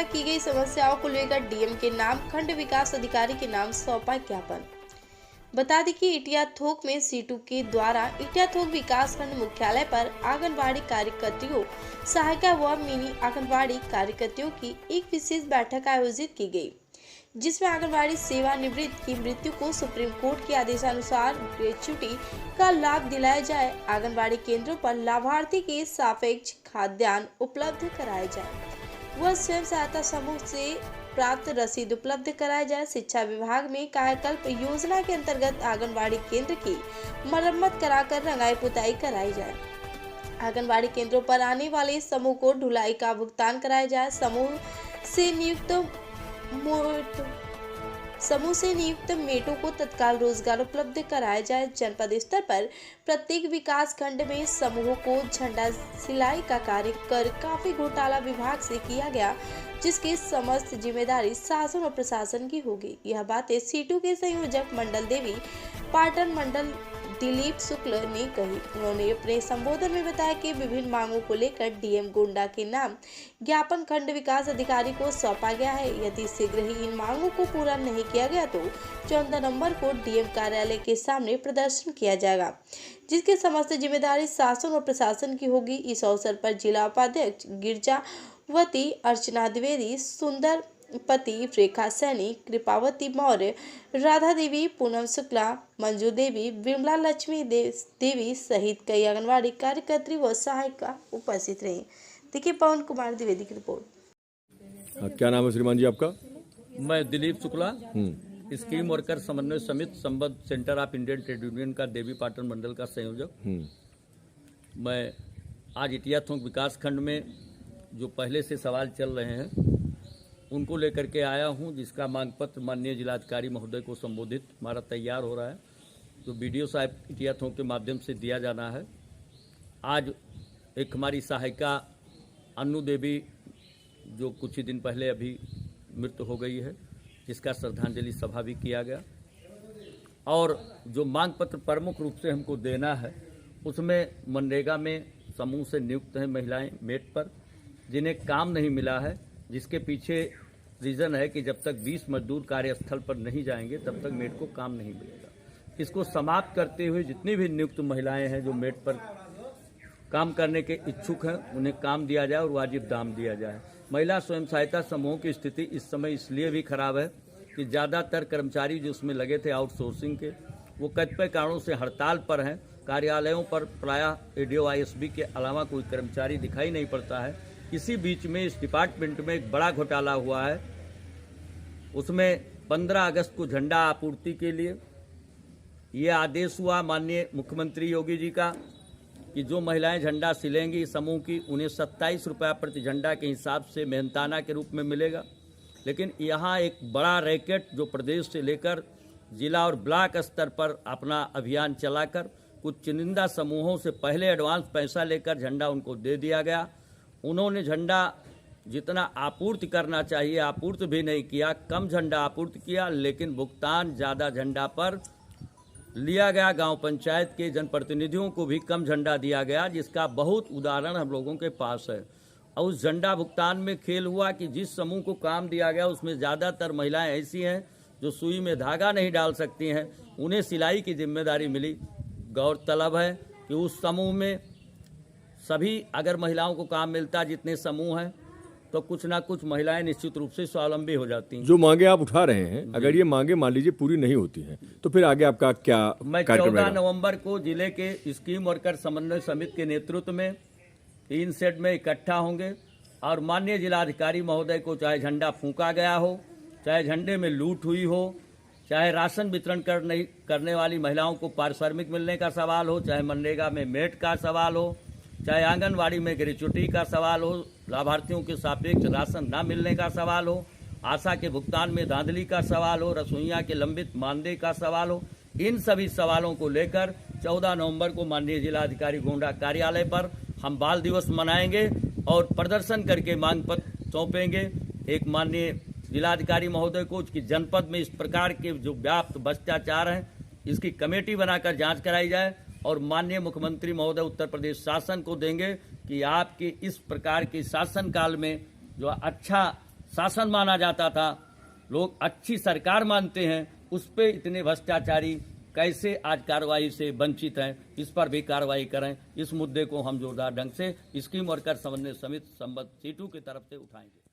की गई समस्याओं को लेकर डीएम के नाम खंड विकास अधिकारी के नाम सौंपा ज्ञापन। बता दें कि इटिया थोक में सीटू के द्वारा इटिया थोक विकास खंड मुख्यालय पर आंगनबाड़ी कार्यकर्तियों, सहायिका व मिनी आंगनबाड़ी कार्यकर्तियों की एक विशेष बैठक आयोजित की गई, जिसमें आंगनबाड़ी सेवानिवृत्त की मृत्यु को सुप्रीम कोर्ट के आदेशानुसार ग्रेच्युटी का लाभ दिलाया जाए, आंगनबाड़ी केंद्रों पर लाभार्थी के सापेक्ष खाद्यान्न उपलब्ध कराया जाए व स्वयं सहायता समूह से प्राप्त रसीद उपलब्ध कराया जाए। शिक्षा विभाग में कायाकल्प योजना के अंतर्गत आंगनबाड़ी केंद्र की मरम्मत कराकर रंगाई पुताई कराई जाए। आंगनबाड़ी केंद्रों पर आने वाले समूह को ढुलाई का भुगतान कराया जाए। समूह से नियुक्त मेटों को तत्काल रोजगार उपलब्ध कराया जाए। जनपद स्तर पर प्रत्येक विकास खंड में समूहों को झंडा सिलाई का कार्य कर काफी घोटाला विभाग से किया गया, जिसकी समस्त जिम्मेदारी शासन और प्रशासन की होगी। यह बातें सीटू के संयोजक मंडल देवी पाटन मंडल दिलीप शुक्ल ने कही। उन्होंने अपने संबोधन में बताया कि विभिन्न मांगों को लेकर डीएम गोंडा के नाम ज्ञापन खंड विकास अधिकारी को सौंपा गया है। यदि शीघ्र ही इन मांगों को पूरा नहीं किया गया तो 14 नवंबर को डीएम कार्यालय के सामने प्रदर्शन किया जाएगा, जिसकी समस्त जिम्मेदारी शासन और प्रशासन की होगी। इस अवसर पर जिला उपाध्यक्ष गिरजावती, अर्चना द्विवेदी, सुंदर पति, रेखा सैनी, कृपावती मौर्य, राधा देवी, पूनम शुक्ला, मंजू देवी, विमला लक्ष्मी देवी सहित कई आंगनबाड़ी कार्यकर्त्री व सहायिका उपस्थित रही। देखिए पवन कुमार द्विवेदी की रिपोर्ट। क्या नाम है श्रीमान जी आपका? मैं दिलीप शुक्ला, स्कीम वर्कर समन्वय समिति संबद्ध centre of Indian trade union का देवी पाटन मंडल का संयोजक। मैं आज इटिया थोक विकास खंड में जो पहले से सवाल चल रहे हैं उनको लेकर के आया हूं, जिसका मांग पत्र माननीय जिलाधिकारी महोदय को संबोधित हमारा तैयार हो रहा है, जो बीडीओ साहब इटिया थोक के माध्यम से दिया जाना है। आज एक हमारी सहायिका अन्नू देवी जो कुछ ही दिन पहले अभी मृत्यु हो गई है, जिसका श्रद्धांजलि सभा भी किया गया, और जो मांग पत्र प्रमुख रूप से हमको देना है उसमें मनरेगा में समूह से नियुक्त हैं महिलाएं मेट पर, जिन्हें काम नहीं मिला है, जिसके पीछे रीज़न है कि जब तक 20 मजदूर कार्यस्थल पर नहीं जाएंगे तब तक मेट को काम नहीं मिलेगा। इसको समाप्त करते हुए जितनी भी नियुक्त महिलाएं हैं जो मेट पर काम करने के इच्छुक हैं उन्हें काम दिया जाए और वाजिब दाम दिया जाए। महिला स्वयं सहायता समूह की स्थिति इस समय इसलिए भी खराब है कि ज़्यादातर कर्मचारी जो उसमें लगे थे आउटसोर्सिंग के, वो कतिपय कारणों से हड़ताल पर हैं। कार्यालयों पर प्रायः एडीओ आईएसबी के अलावा कोई कर्मचारी दिखाई नहीं पड़ता है। इसी बीच में इस डिपार्टमेंट में एक बड़ा घोटाला हुआ है। उसमें 15 अगस्त को झंडा आपूर्ति के लिए ये आदेश हुआ माननीय मुख्यमंत्री योगी जी का कि जो महिलाएं झंडा सिलेंगी समूह की, उन्हें 27 रुपया प्रति झंडा के हिसाब से मेहनताना के रूप में मिलेगा। लेकिन यहाँ एक बड़ा रैकेट जो प्रदेश से लेकर जिला और ब्लॉक स्तर पर अपना अभियान चलाकर कुछ चुनिंदा समूहों से पहले एडवांस पैसा लेकर झंडा उनको दे दिया गया। उन्होंने झंडा जितना आपूर्ति करना चाहिए आपूर्ति भी नहीं किया, कम झंडा आपूर्ति किया, लेकिन भुगतान ज़्यादा झंडा पर लिया गया। गांव पंचायत के जनप्रतिनिधियों को भी कम झंडा दिया गया, जिसका बहुत उदाहरण हम लोगों के पास है। और उस झंडा भुगतान में खेल हुआ कि जिस समूह को काम दिया गया उसमें ज़्यादातर महिलाएं ऐसी हैं जो सुई में धागा नहीं डाल सकती हैं, उन्हें सिलाई की जिम्मेदारी मिली। गौरतलब है कि उस समूह में सभी अगर महिलाओं को काम मिलता जितने समूह हैं तो कुछ ना कुछ महिलाएं निश्चित रूप से स्वावलंबी हो जाती हैं। जो मांगे आप उठा रहे हैं, अगर ये मांगे मान लीजिए पूरी नहीं होती हैं तो फिर आगे आपका क्या? मैं 14 नवंबर को जिले के स्कीम वर्कर समन्वय समिति के नेतृत्व में 3 सेट में इकट्ठा होंगे और माननीय जिलाधिकारी महोदय को चाहे झंडा फूंका गया हो, चाहे झंडे में लूट हुई हो, चाहे राशन वितरण करने वाली महिलाओं को पारिश्रमिक मिलने का सवाल हो, चाहे मनरेगा में मेट का सवाल हो, चाहे आंगनवाड़ी में ग्रेच्युटी का सवाल हो, लाभार्थियों के सापेक्ष राशन न मिलने का सवाल हो, आशा के भुगतान में धांधली का सवाल हो, रसोइया के लंबित मानदेय का सवाल हो, इन सभी सवालों को लेकर 14 नवंबर को माननीय जिलाधिकारी गोंडा कार्यालय पर हम बाल दिवस मनाएंगे और प्रदर्शन करके मांग पत्र सौंपेंगे एक माननीय जिलाधिकारी महोदय को कि जनपद में इस प्रकार के जो व्याप्त भ्रष्टाचार हैं इसकी कमेटी बनाकर जांच कराई जाए और माननीय मुख्यमंत्री महोदय उत्तर प्रदेश शासन को देंगे कि आपके इस प्रकार के शासन काल में जो अच्छा शासन माना जाता था, लोग अच्छी सरकार मानते हैं, उस पे इतने भ्रष्टाचारी कैसे आज कार्रवाई से वंचित हैं, इस पर भी कार्रवाई करें। इस मुद्दे को हम जोरदार ढंग से स्कीम वर्कर समन्वय समिति संबद्ध सीटू की तरफ से उठाएंगे।